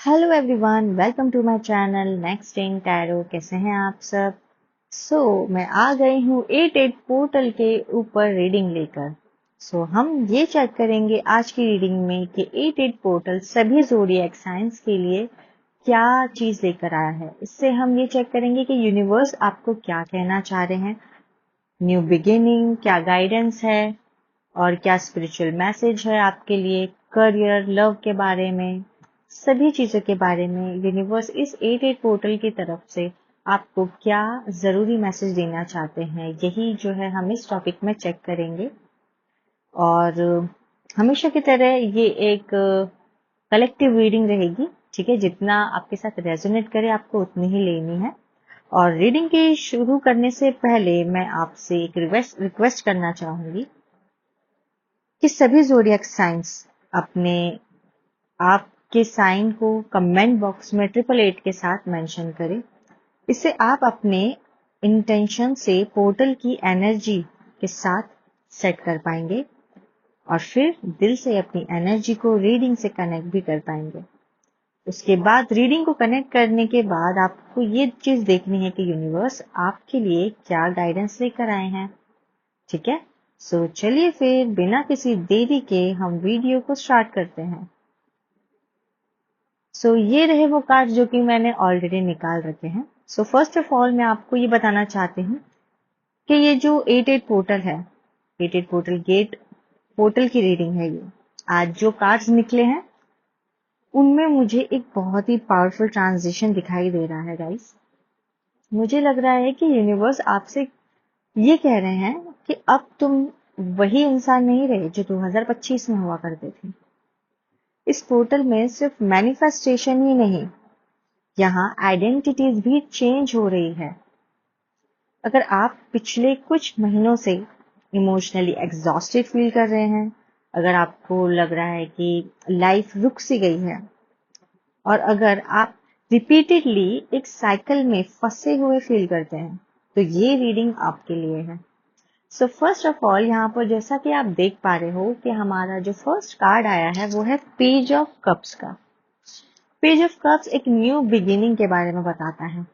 Hello everyone, welcome to my channel next in tarot. कैसे हैं आप सब? मैं आ गई हूँ 88 पोर्टल के ऊपर रीडिंग लेकर। हम ये चेक करेंगे आज की रीडिंग में कि 88 पोर्टल सभी ज़ोडिएक साइंस के लिए क्या चीज़ लेकर आया है। इससे हम ये चेक करेंगे कि यूनिवर्स आपको क्या कहना चाह रहे हैं, न्यू बिगिनिंग, क्या गाइडेंस है और क्या स्पिरिचुअल मैसेज है आपके लिए, करियर, लव के बारे में, सभी चीजों के बारे में यूनिवर्स इस 88 पोर्टल की तरफ से आपको क्या जरूरी मैसेज देना चाहते हैं, यही जो है हम इस टॉपिक में चेक करेंगे। और हमेशा की तरह ये एक कलेक्टिव रीडिंग रहेगी, ठीक है। जितना आपके साथ रेजोनेट करे आपको उतनी ही लेनी है। और रीडिंग के शुरू करने से पहले मैं आपसे एक रिक्वेस्ट करना चाहूंगी कि सभी ज़ोडिएक साइंस अपने आपके साइन को कमेंट बॉक्स में 888 के साथ मेंशन करें। इससे आप अपने इंटेंशन से पोर्टल की एनर्जी के साथ सेट कर पाएंगे और फिर दिल से अपनी एनर्जी को रीडिंग से कनेक्ट भी कर पाएंगे। उसके बाद रीडिंग को कनेक्ट करने के बाद आपको ये चीज देखनी है कि यूनिवर्स आपके लिए क्या गाइडेंस लेकर आए हैं, ठीक है। चलिए फिर बिना किसी देरी के हम वीडियो को स्टार्ट करते हैं। ये रहे वो कार्ड जो कि मैंने ऑलरेडी निकाल रखे हैं। फर्स्ट ऑफ ऑल मैं आपको ये बताना चाहती हूँ कि ये जो 88 पोर्टल है, 88 पोर्टल गेट पोर्टल की रीडिंग है। ये आज जो कार्ड्स निकले हैं उनमें मुझे एक बहुत ही पावरफुल ट्रांजिशन दिखाई दे रहा है गाइस। मुझे लग रहा है कि यूनिवर्स आपसे ये कह रहे हैं कि अब तुम वही इंसान नहीं रहे जो 2025 में हुआ करते थे। इस पोर्टल में सिर्फ मैनिफेस्टेशन ही नहीं, यहाँ आइडेंटिटीज भी चेंज हो रही है। अगर आप पिछले कुछ महीनों से इमोशनली एग्जॉस्टेड फील कर रहे हैं, अगर आपको लग रहा है कि लाइफ रुक सी गई है, और अगर आप रिपीटेडली एक साइकिल में फंसे हुए फील करते हैं, तो ये रीडिंग आपके लिए है। फर्स्ट ऑफ ऑल यहाँ पर जैसा कि आप देख पा रहे हो कि हमारा जो फर्स्ट कार्ड आया है वो है पेज ऑफ कप्स का। पेज ऑफ कप्स एक न्यू बिगिनिंग के बारे में बताता है।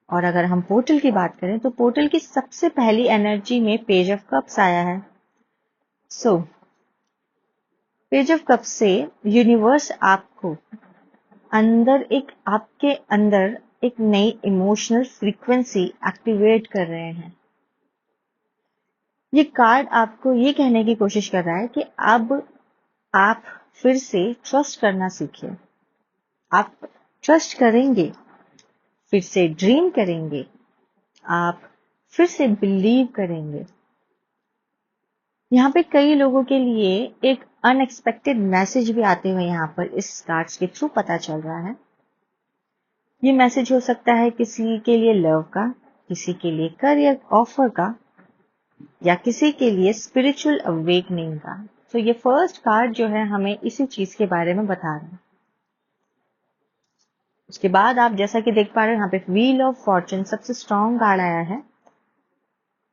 और अगर हम पोर्टल की बात करें तो पोर्टल की सबसे पहली एनर्जी में पेज ऑफ कप्स आया है। पेज ऑफ कप्स से यूनिवर्स आपको आपके अंदर एक नई इमोशनल फ्रीक्वेंसी एक्टिवेट कर रहे हैं। ये कार्ड आपको ये कहने की कोशिश कर रहा है कि अब आप फिर से ट्रस्ट करना सीखिए। आप ट्रस्ट करेंगे, फिर से ड्रीम करेंगे, आप फिर से बिलीव करेंगे। यहाँ पे कई लोगों के लिए एक अनएक्सपेक्टेड मैसेज भी आते हुए यहाँ पर इस कार्ड्स के थ्रू पता चल रहा है। ये मैसेज हो सकता है किसी के लिए लव का, किसी के लिए करियर ऑफर का, या किसी के लिए स्पिरिचुअल अवेकनिंग का। ये फर्स्ट कार्ड जो है हमें इसी चीज के बारे में बता रहा है। उसके बाद आप जैसा कि देख पा रहे हो यहाँ पे व्हील ऑफ फॉर्चून सबसे स्ट्रॉन्ग कार्ड आया है।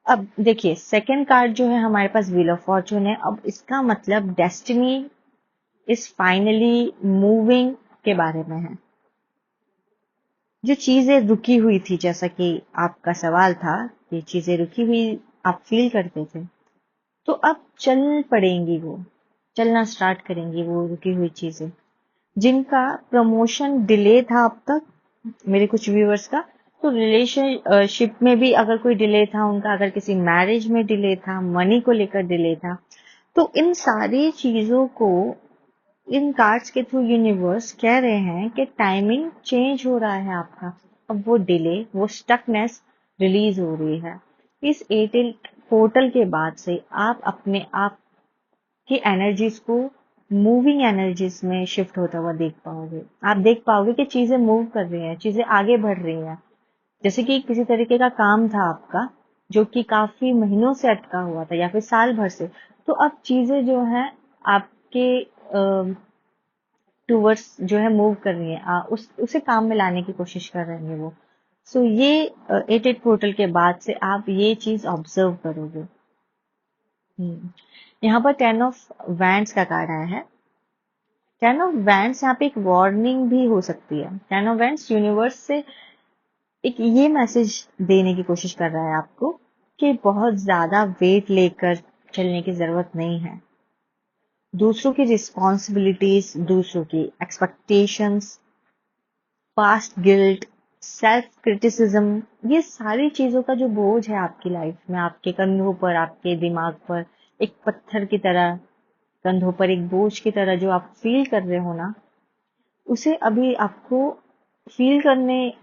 अब देखिए सेकंड कार्ड जो है हमारे पास व्हील ऑफ फॉर्चून है। अब इसका मतलब डेस्टिनी इज फाइनली मूविंग के बारे में है। जो चीजें रुकी हुई थी, जैसा कि आपका सवाल था, ये चीजें रुकी हुई आप फील करते थे, तो अब चल पड़ेंगी, वो चलना स्टार्ट करेंगी वो रुकी हुई चीजें। जिनका प्रमोशन डिले था अब तक, मेरे कुछ व्यूअर्स का, तो रिलेशनशिप में भी अगर कोई डिले था उनका, अगर किसी मैरिज में डिले था, मनी को लेकर डिले था, तो इन सारी चीजों को इन कार्ड्स के थ्रू यूनिवर्स कह रहे हैं कि टाइमिंग चेंज हो रहा है आपका। अब वो डिले, वो स्टकनेस रिलीज हो रही है। इस एयरटेल पोर्टल के बाद से आप अपने आप की एनर्जीज को मूविंग एनर्जीज में शिफ्ट होता हुआ देख पाओगे। आप देख पाओगे कि चीजें मूव कर रही हैं, चीजें आगे बढ़ रही हैं। जैसे कि किसी तरीके का काम था आपका जो कि काफी महीनों से अटका हुआ था या फिर साल भर से, तो अब चीजें जो है आपके टूवर्ड्स जो है मूव कर रही है, उसे काम में लाने की कोशिश कर रहे हैं वो। ये 88 पोर्टल के बाद से आप ये चीज ऑब्जर्व करोगे। यहाँ पर 10 ऑफ वैंड्स का कार्ड आया है। टेन ऑफ वैंड्स यहाँ पे एक वार्निंग भी हो सकती है। टेन ऑफ वैंड्स यूनिवर्स से एक ये मैसेज देने की कोशिश कर रहा है आपको कि बहुत ज्यादा वेट लेकर चलने की जरूरत नहीं है। दूसरों की रिस्पॉन्सिबिलिटीज, दूसरों की expectations, past guilt, self criticism, ये सारी चीजों का जो बोझ है आपकी लाइफ में, आपके कंधों पर, आपके दिमाग पर एक पत्थर की तरह, कंधों पर एक बोझ की तरह जो आप फील कर रहे हो ना, उसे अभी आपको फील करने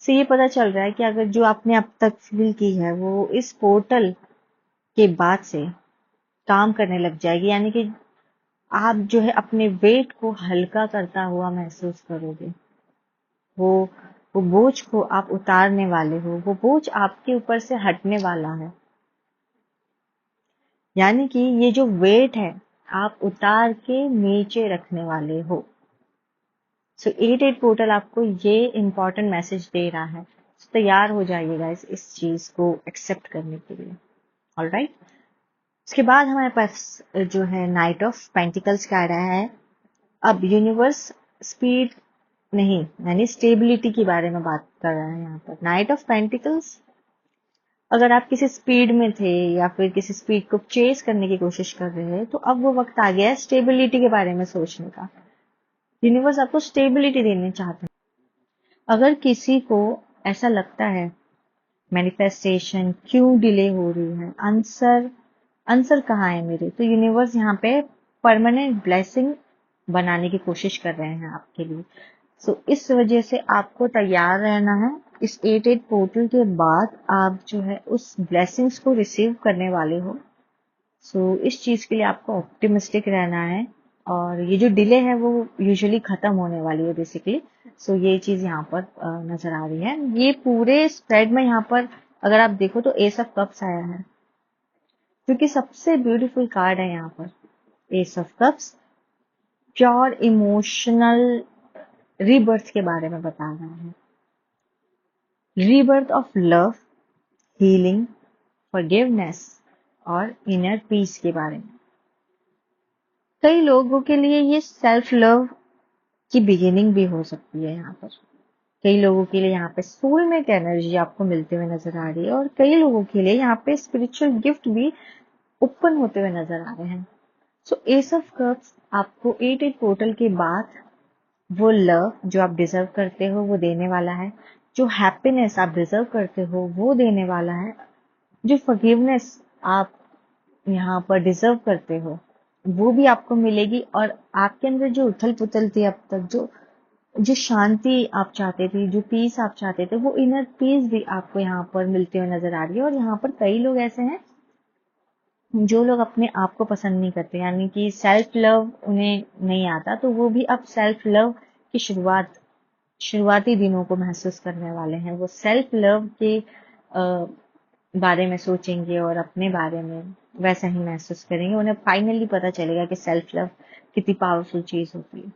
से ये पता चल रहा है कि अगर जो आपने अब तक फील की है वो इस पोर्टल के बाद से काम करने लग जाएगी, यानी कि आप जो है अपने वेट को हल्का करता हुआ महसूस करोगे। वो वो बोझ को आप उतारने वाले हो, वो बोझ आपके ऊपर से हटने वाला है, यानी कि ये जो वेट है आप उतार के नीचे रखने वाले हो। सो 8-8 पोर्टल आपको ये इंपॉर्टेंट मैसेज दे रहा है। तैयार हो जाइएगा इस चीज को एक्सेप्ट करने के लिए। ऑलराइट, उसके बाद हमारे पास जो है नाइट ऑफ पेंटिकल्स का आ रहा है। अब यूनिवर्स स्पीड नहीं, यानी स्टेबिलिटी के बारे में बात कर रहा है यहाँ पर। नाइट ऑफ पेंटिकल्स, अगर आप किसी स्पीड में थे या फिर किसी स्पीड को चेस करने की कोशिश कर रहे हैं, तो अब वो वक्त आ गया है स्टेबिलिटी के बारे में सोचने का। यूनिवर्स आपको स्टेबिलिटी देना चाहते हैं। अगर किसी को ऐसा लगता है मैनिफेस्टेशन क्यों डिले हो रही है, आंसर आंसर कहाँ है मेरे, तो यूनिवर्स यहाँ पे परमानेंट ब्लेसिंग बनाने की कोशिश कर रहे हैं आपके लिए। सो इस वजह से आपको तैयार रहना है। इस 8-8 पोर्टल के बाद आप जो है उस ब्लेसिंग्स को रिसीव करने वाले हो। सो इस चीज के लिए आपको ऑप्टिमिस्टिक रहना है, और ये जो डिले है वो यूजुअली खत्म होने वाली है बेसिकली। सो ये चीज यहाँ पर नजर आ रही है। ये पूरे स्प्रेड में यहाँ पर अगर आप देखो तो एस ऑफ कप्स आया है, क्योंकि सबसे ब्यूटीफुल कार्ड है यहाँ पर। S of cups pure emotional rebirth के बारे में बता रहा है। Rebirth of love, healing, forgiveness और इनर पीस के बारे में। कई लोगों के लिए ये सेल्फ लव की बिगिनिंग भी हो सकती है यहाँ पर। कई लोगों के लिए यहाँ पे सोलमेट एनर्जी आपको मिलते हुए नजर आ रही है, और कई लोगों के लिए यहाँ पे स्पिरिचुअल गिफ्ट भी ओपन होते हुए नजर आ रहे हैं। सो एस ऑफ कप्स आपको 8-8 पोर्टल के बाद वो लव जो आप डिजर्व करते हो वो देने वाला है। जो हैप्पीनेस आप डिजर्व करते हो वो देने वाला है। जो फॉरगिवनेस आप यहाँ पर डिजर्व करते हो वो भी आपको मिलेगी, और आपके अंदर जो उथल पुथल थी अब तक, जो जो शांति आप चाहते थे, जो पीस आप चाहते थे, वो इनर पीस भी आपको यहाँ पर मिलते हुए नजर आ रही है। और यहाँ पर कई लोग ऐसे हैं जो लोग अपने आप को पसंद नहीं करते, यानी कि सेल्फ लव उन्हें नहीं आता, तो वो भी अब सेल्फ लव की शुरुआती दिनों को महसूस करने वाले हैं। वो सेल्फ लव के बारे में सोचेंगे और अपने बारे में वैसा ही महसूस करेंगे। उन्हें फाइनली पता चलेगा कि सेल्फ लव कितनी पावरफुल चीज होती है।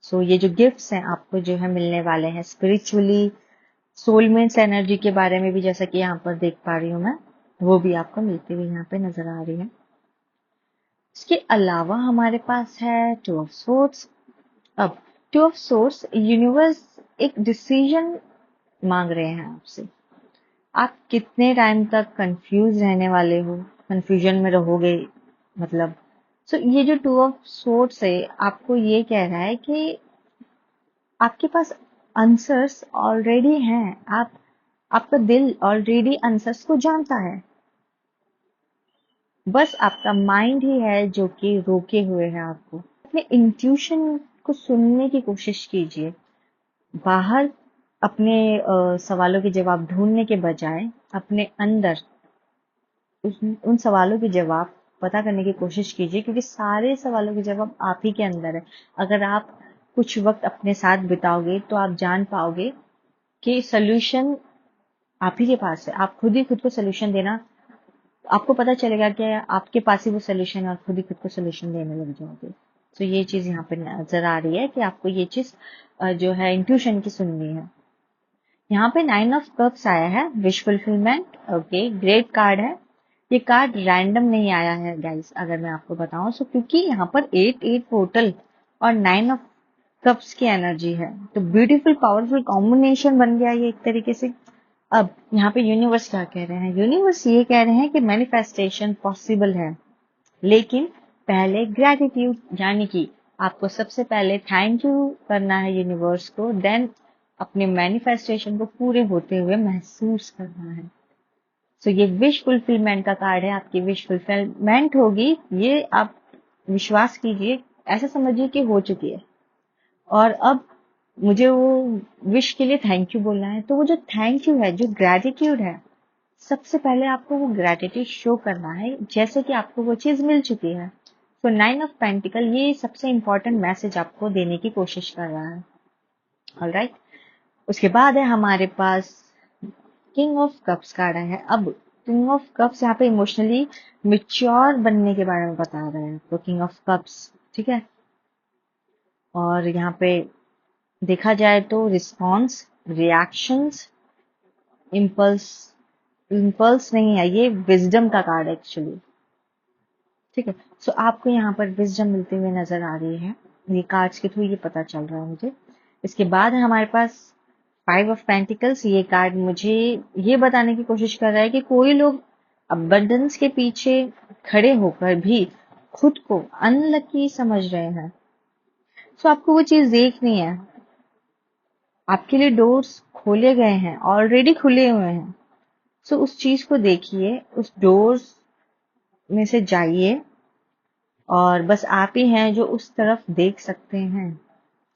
सो ये जो गिफ्ट्स हैं आपको जो है मिलने वाले हैं स्पिरिचुअली, सोलमेट्स एनर्जी के बारे में भी जैसा कि यहाँ पर देख पा रही हूँ मैं, वो भी आपको मिलती हुई यहाँ पे नजर आ रही है। इसके अलावा हमारे पास है टू ऑफ सोर्ड्स। अब टू ऑफ सोर्ड्स, यूनिवर्स एक डिसीजन मांग रहे हैं आपसे। आप कितने टाइम तक कंफ्यूज रहने वाले हो, कंफ्यूजन में रहोगे मतलब। सो ये जो टू ऑफ सोर्ड्स है आपको ये कह रहा है कि आपके पास आंसर्स ऑलरेडी हैं। आपका दिल ऑलरेडी आंसर्स को जानता है, बस आपका माइंड ही है जो कि रोके हुए है आपको। अपने इंट्यूशन को सुनने की कोशिश कीजिए। बाहर अपने सवालों के जवाब ढूंढने के बजाय अपने अंदर उन सवालों के जवाब पता करने की कोशिश कीजिए, क्योंकि सारे सवालों के जवाब आप ही के अंदर है। अगर आप कुछ वक्त अपने साथ बिताओगे तो आप जान पाओगे कि सोल्यूशन आप ही के पास है। आप खुद ही खुद को सोल्यूशन देना, आपको पता चलेगा कि आपके पास ही वो सोल्यूशन है, और खुद ही खुद को सोल्यूशन देने लग जाओगे। तो ये चीज यहाँ पे नजर आ रही है कि आपको ये चीज जो है इंट्यूशन की सुननी है। यहाँ पे 9 ऑफ कप्स आया है, wish fulfilment. Okay, great card है। ये कार्ड रैंडम नहीं आया है गाइस, अगर मैं आपको बताऊं सो, क्योंकि यहाँ पर 8 पोर्टल और 9 ऑफ कप्स की एनर्जी है, तो ब्यूटीफुल पावरफुल कॉम्बिनेशन बन गया ये एक तरीके से। अब यहाँ पे यूनिवर्स क्या कह रहे हैं? यूनिवर्स ये कह रहे हैं कि मैनिफेस्टेशन पॉसिबल है, लेकिन पहले ग्रेटिट्यूड, यानी कि आपको सबसे पहले थैंक यू करना है यूनिवर्स को, देन अपने मैनिफेस्टेशन को पूरे होते हुए महसूस करना है। सो ये विश फुलफिलमेंट का कार्ड है, आपकी विश फुलफिलमेंट होगी, ये आप विश्वास कीजिए, ऐसा समझिए कि हो चुकी है। और अब मुझे वो विश के लिए थैंक यू बोलना है, तो वो जो थैंक यू है, जो ग्रेटिट्यूड है, सबसे पहले आपको वो ग्रेटिट्यूड शो करना है, जैसे कि आपको वो चीज मिल चुकी है। तो 9 ऑफ पेंटिकल ये सबसे इंपॉर्टेंट मैसेज आपको देने की कोशिश कर रहा है। ऑलराइट, उसके बाद है हमारे पास किंग ऑफ कप्स कार्ड है। अब किंग ऑफ कप्स यहाँ पे इमोशनली मिच्योर बनने के बारे में बता रहे हैं, तो किंग ऑफ कप्स, ठीक है। और यहाँ पे देखा जाए तो रिस्पॉन्स, रिएक्शंस, इम्पल्स, इम्पल्स नहीं है, ये विजडम का कार्ड है एक्चुअली, ठीक है। सो आपको यहाँ पर विजडम मिलते हुए नजर आ रही है, ये कार्ड्स के थ्रू ये पता चल रहा है मुझे। इसके बाद है हमारे पास 5 ऑफ पेंटिकल्स। ये कार्ड मुझे ये बताने की कोशिश कर रहा है कि कोई लोग अबंडेंस के पीछे खड़े होकर भी खुद को अनलकी समझ रहे हैं। सो आपको वो चीज देखनी है, आपके लिए डोर्स खोले गए हैं, ऑलरेडी खुले हुए हैं। सो उस चीज को देखिए, उस डोर्स में से जाइए, और बस आप ही हैं जो उस तरफ देख सकते हैं।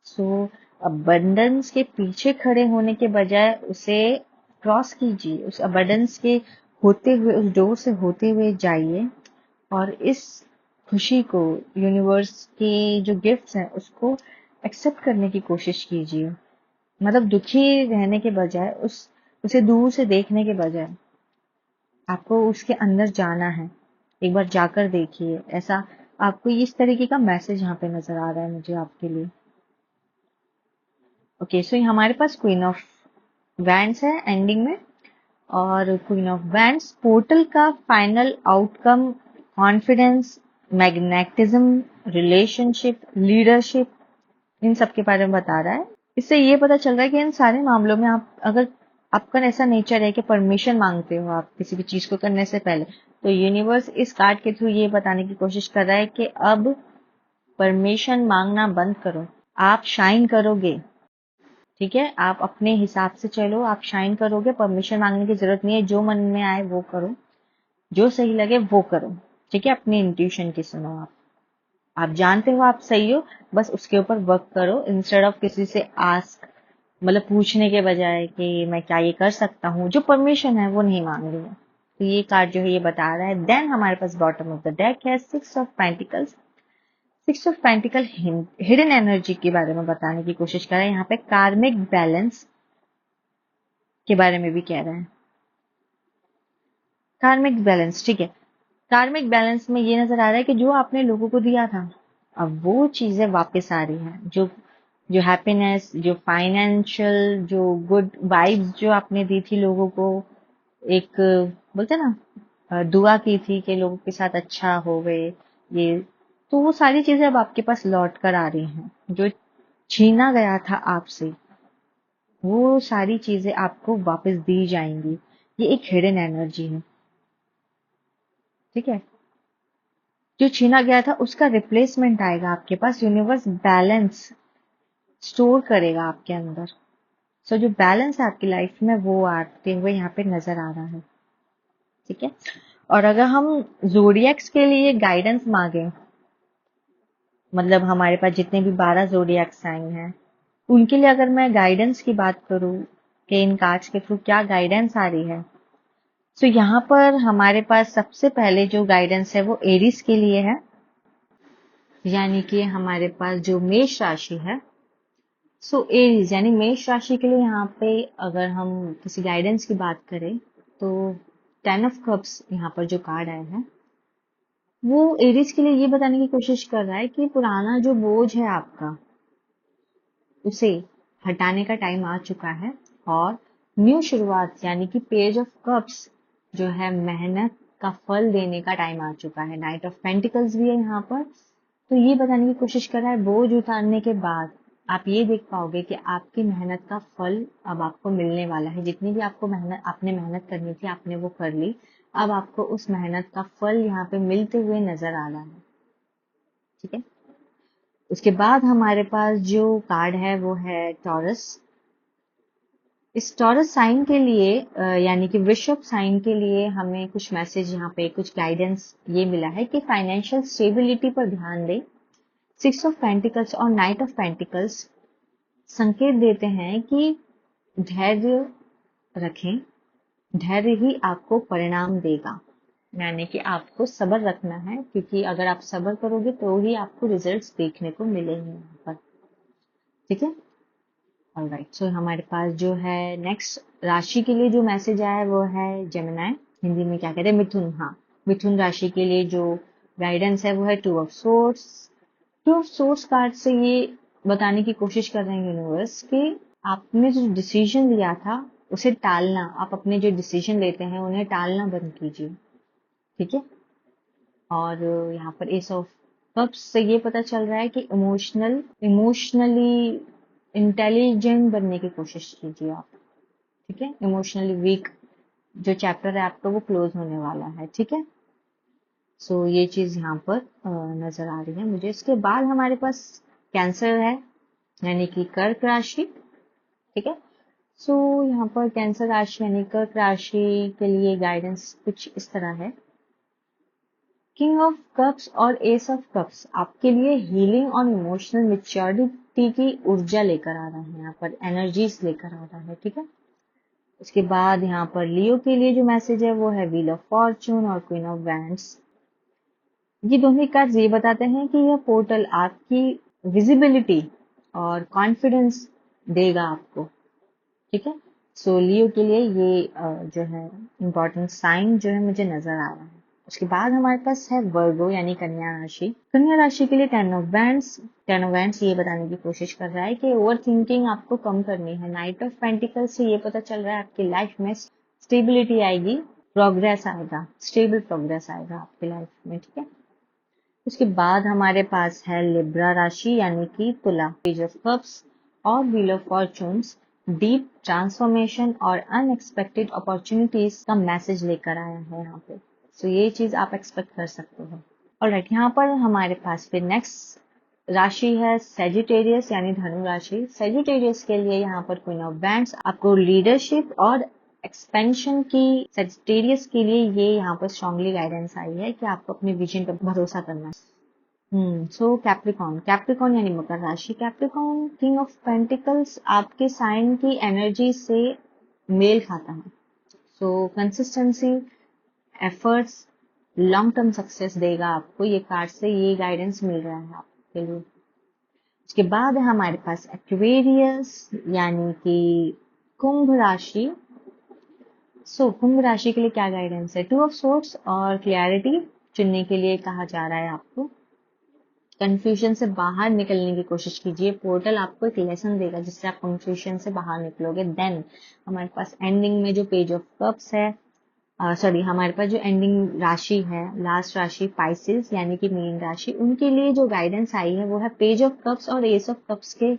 सो अबंडेंस के पीछे खड़े होने के बजाय उसे क्रॉस कीजिए, उस अबंडेंस के होते हुए, उस डोर से होते हुए जाइए, और इस खुशी को, यूनिवर्स के जो गिफ्ट्स हैं उसको एक्सेप्ट करने की कोशिश कीजिए। मतलब दुखी रहने के बजाय, उसे दूर से देखने के बजाय आपको उसके अंदर जाना है, एक बार जाकर देखिए। ऐसा आपको इस तरीके का मैसेज यहाँ पे नजर आ रहा है मुझे आपके लिए। ओके, सो हमारे पास क्वीन ऑफ वैंड्स है एंडिंग में, और क्वीन ऑफ वैंड्स पोर्टल का final outcome, confidence, magnetism, relationship, leadership, इन सब के बारे में बता रहा है। इससे ये पता चल रहा है कि इन सारे मामलों में आप, अगर आपका ऐसा नेचर है कि परमिशन मांगते हो आप किसी भी चीज को करने से पहले, तो यूनिवर्स इस कार्ड के थ्रू ये बताने की कोशिश कर रहा है कि अब परमिशन मांगना बंद करो, आप शाइन करोगे, ठीक है। आप अपने हिसाब से चलो, आप शाइन करोगे, परमिशन मांगने की जरूरत नहीं है, जो मन में आए वो करो, जो सही लगे वो करो, ठीक है। अपनी इंट्यूशन की सुनो, आप जानते हो आप सही हो, बस उसके ऊपर वर्क करो, इंस्टेड ऑफ किसी से आस्क, मतलब पूछने के बजाय कि मैं क्या ये कर सकता हूँ, जो परमिशन है वो नहीं मांग रही है। तो ये कार्ड जो है ये बता रहा है। देन हमारे पास बॉटम ऑफ द डेक है 6 of pentacles. 6 of pentacle hidden energy के बारे में बताने की कोशिश कर रहा है, यहाँ पे कार्मिक बैलेंस के बारे में भी कह रहा है। कार्मिक बैलेंस, ठीक है। कार्मिक बैलेंस में ये नजर आ रहा है कि जो आपने लोगों को दिया था, अब वो चीजें वापस आ रही हैं, जो जो हैप्पीनेस, जो फाइनेंशियल, जो गुड वाइब्स जो आपने दी थी लोगों को, एक बोलते ना दुआ की थी कि लोगों के साथ अच्छा हो गए, ये तो वो सारी चीजें अब आपके पास लौट कर आ रही हैं। जो छीना गया था आपसे, वो सारी चीजें आपको वापस दी जाएंगी। ये एक हिडन एनर्जी है, ठीक है। जो छीना गया था उसका रिप्लेसमेंट आएगा आपके पास, यूनिवर्स बैलेंस स्टोर करेगा आपके अंदर। सो जो बैलेंस है आपकी लाइफ में वो आते हुए यहाँ पे नजर आ रहा है, ठीक है। और अगर हम जोडियक्स के लिए गाइडेंस मांगे, मतलब हमारे पास जितने भी 12 जोडियक साइन हैं, उनके लिए अगर मैं गाइडेंस की बात करूं कि इन कार्ड्स के थ्रू क्या गाइडेंस आ रही है, तो यहाँ पर हमारे पास सबसे पहले जो गाइडेंस है वो एरीज के लिए है, यानी कि हमारे पास जो मेष राशि है। सो एरीज यानी मेष राशि के लिए यहाँ पे अगर हम किसी गाइडेंस की बात करें, तो 10 ऑफ कप्स यहाँ पर जो कार्ड आया है वो एरीज के लिए ये बताने की कोशिश कर रहा है कि पुराना जो बोझ है आपका, उसे हटाने का टाइम आ चुका है, और न्यू शुरुआत यानी कि पेज ऑफ कप्स जो है मेहनत का फल देने का टाइम आ चुका है। नाइट ऑफ पेंटिकल्स भी है यहाँ पर, तो ये बताने की कोशिश कर रहा है बोझ उतारने के बाद आप ये देख पाओगे कि आपकी मेहनत का फल अब आपको मिलने वाला है। जितनी भी आपने मेहनत करनी थी आपने वो कर ली, अब आपको उस मेहनत का फल यहाँ पे मिलते हुए नजर आ रहा है। ठीक है, उसके बाद हमारे पास जो कार्ड है वो है टॉरस। इस टॉरस साइन के लिए यानी कि वृषभ साइन के लिए हमें कुछ मैसेज यहाँ पे, कुछ गाइडेंस ये मिला है कि फाइनेंशियल स्टेबिलिटी पर ध्यान दें। 6 ऑफ पेंटिकल्स और नाइट ऑफ पेंटिकल्स संकेत देते हैं कि धैर्य रखें, धैर्य ही आपको परिणाम देगा, यानी कि आपको सब्र रखना है, क्योंकि अगर आप सब्र करोगे तो ही आपको रिजल्ट्स देखने को मिलेंगे यहाँ पर। ठीक है, ऑलराइट। सो हमारे पास जो है नेक्स्ट राशि के लिए जो मैसेज आया है वो है जेमिनी, हिंदी में क्या कहते हैं, मिथुन। हाँ, मिथुन राशि के लिए जो गाइडेंस है वो है 2 of source. 2 of source card से ये बताने की कोशिश कर रहे हैं यूनिवर्स कि आपने जो डिसीजन लिया था उसे टालना, आप अपने जो डिसीजन लेते हैं उन्हें टालना बंद कीजिए। ठीक है, और यहाँ पर एस ऑफ कप्स से ये पता चल रहा है कि इमोशनली इंटेलिजेंट बनने की कोशिश कीजिए आप। ठीक है, इमोशनली वीक जो चैप्टर है आपका वो क्लोज होने वाला है। ठीक है, सो ये चीज यहाँ पर नजर आ रही है मुझे। इसके बाद हमारे पास कैंसर है, यानी कि कर्क राशि। ठीक है, सो यहाँ पर कैंसर राशि यानी कर्क राशि के लिए गाइडेंस कुछ इस तरह है। किंग ऑफ कप्स और एस ऑफ कप्स आपके लिए हीलिंग और इमोशनल मेच्योरिटी की ऊर्जा लेकर आ रहा है, यहाँ पर एनर्जीज लेकर आ रहा है। ठीक है, उसके बाद यहाँ पर लियो के लिए जो मैसेज है वो है व्हील ऑफ फॉर्चून और क्वीन ऑफ वैंड्स। ये दोनों कार्ड्स ये बताते हैं कि यह पोर्टल आपकी विजिबिलिटी और कॉन्फिडेंस देगा आपको। ठीक है, सो लियो के लिए ये जो है इम्पोर्टेंट साइन जो है मुझे नजर आ रहा है। उसके बाद हमारे पास है वर्गो यानी कन्या राशि। कन्या राशि के लिए 10 ऑफ वैंड्स। 10 ऑफ वैंड्स ये बताने की कोशिश कर रहा है कि ओवर थिंकिंग आपको कम करनी है। नाइट ऑफ पेंटिकल्स से ये पता चल रहा है आपकी लाइफ में स्टेबिलिटी आएगी, प्रोग्रेस आएगा, स्टेबल प्रोग्रेस आएगा आपकी लाइफ में। ठीक है, उसके बाद हमारे पास है लिब्रा राशि यानी कि तुला। पेज ऑफ कप्स और wheel of fortunes deep transformation और अनएक्सपेक्टेड अपॉर्चुनिटीज का मैसेज लेकर आया है यहाँ पे। सो ये चीज आप एक्सपेक्ट कर सकते हो। ऑलराइट, यहाँ पर हमारे पास फिर नेक्स्ट राशि है सेजिटेरियस यानी धनु राशि। सेजिटेरियस के लिए यहाँ पर क्वीन ऑफ वैंड्स आपको लीडरशिप और एक्सपेंशन की, सेजिटेरियस के लिए ये यहाँ पर स्ट्रांगली गाइडेंस आई है कि आपको अपने विजन पर भरोसा करना है। सो कैप्रिकॉन यानी मकर राशि। कैप्रिकॉन किंग ऑफ पेंटिकल्स आपके साइन की एनर्जी से मेल खाता है। सो consistency, efforts, long term success देगा आपको। ये कार्ड से ये गाइडेंस मिल रहा है आपके लिए। उसके बाद है हमारे पास एक्वेरियस यानी कि कुंभ राशि। कुंभ राशि के लिए क्या गाइडेंस है? 2 ऑफ सोर्ड्स और क्लैरिटी चुनने के लिए कहा जा रहा है आपको। कंफ्यूजन से बाहर निकलने की कोशिश कीजिए। पोर्टल आपको एक लेसन देगा जिससे आप कंफ्यूजन से बाहर निकलोगे। देन हमारे पास एंडिंग में जो पेज ऑफ कप्स है, हमारे पास जो एंडिंग राशि है, लास्ट राशि पाइसेस यानी कि मीन राशि, उनके लिए जो गाइडेंस आई है वो है पेज ऑफ कप्स और एस ऑफ कप्स के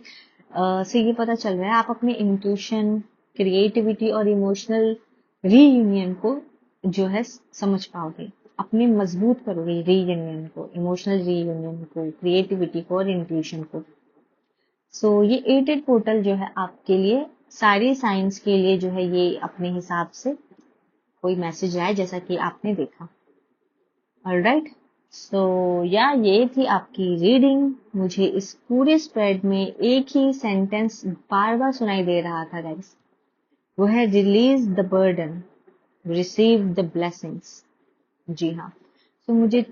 से ये पता चल रहा है आप अपने इंट्यूशन, क्रिएटिविटी और इमोशनल रीयूनियन को जो है समझ पाओगे, अपने मजबूत करोगे रीयूनियन को, इमोशनल रीयूनियन को, क्रिएटिविटी को और इंट्यूशन को। ये 8 पोर्टल जो है आपके लिए सारे साइंस के लिए जो है ये अपने हिसाब से कोई मैसेज आया जैसा कि आपने देखा। ऑलराइट, ये थी आपकी रीडिंग। मुझे इस पूरे स्प्रेड में एक ही सेंटेंस बार बार सुनाई दे रहा था गाइस, वो है release the burden, receive the blessings. जी हाँ, मुझे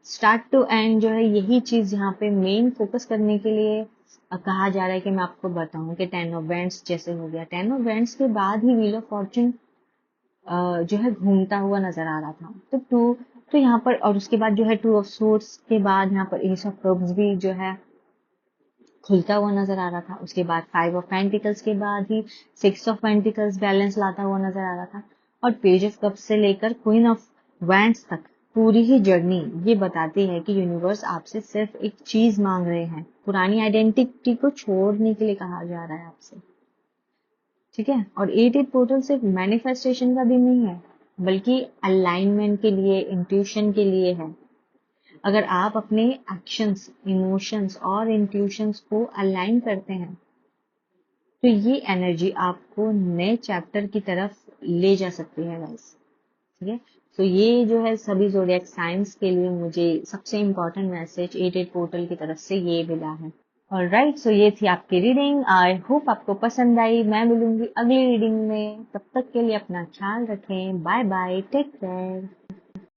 स्टार्ट टू एंड जो है यही चीज यहाँ पे मेन फोकस करने के लिए कहा जा रहा है कि मैं आपको बताऊं कि 10 ऑफ वैंड्स जैसे हो गया। 10 ऑफ वैंड्स के बाद ही व्हील ऑफ फॉर्चून जो है घूमता हुआ नजर आ रहा था। तो यहाँ पर, और उसके बाद जो है 2 ऑफ सोर्ड्स के बाद यहाँ पर एस ऑफ कप्स भी जो है खुलता हुआ नजर आ रहा था। उसके बाद 5 ऑफ पेंटिकल्स के बाद ही 6 ऑफ पेंटिकल्स बैलेंस लाता हुआ नजर आ रहा था। और पेज ऑफ कप्स से लेकर क्वीन ऑफ वैंस तक पूरी ही जर्नी ये बताती है कि यूनिवर्स आपसे सिर्फ एक चीज मांग रहे हैं, पुरानी आइडेंटिटी को छोड़ने के लिए कहा जा रहा है आपसे। ठीक है, और 88 पोर्टल सिर्फ मैनिफेस्टेशन का भी नहीं है, बल्कि अलाइनमेंट के लिए, इंट्यूशन के लिए है। अगर आप अपने एक्शंस, इमोशंस और इंट्यूशंस को अलाइन करते हैं, तो ये एनर्जी आपको नए चैप्टर की तरफ ले जा सकती है गाइस। ठीक है, तो ये जो है सभी ज़ोडिएक साइंस के लिए मुझे सबसे इम्पोर्टेंट मैसेज 88 पोर्टल की तरफ से ये मिला है। ऑलराइट, सो ये थी आपकी रीडिंग। आई होप आपको पसंद आई। मैं मिलूंगी अगली रीडिंग में, तब तक के लिए अपना ख्याल रखें। Bye bye, take care.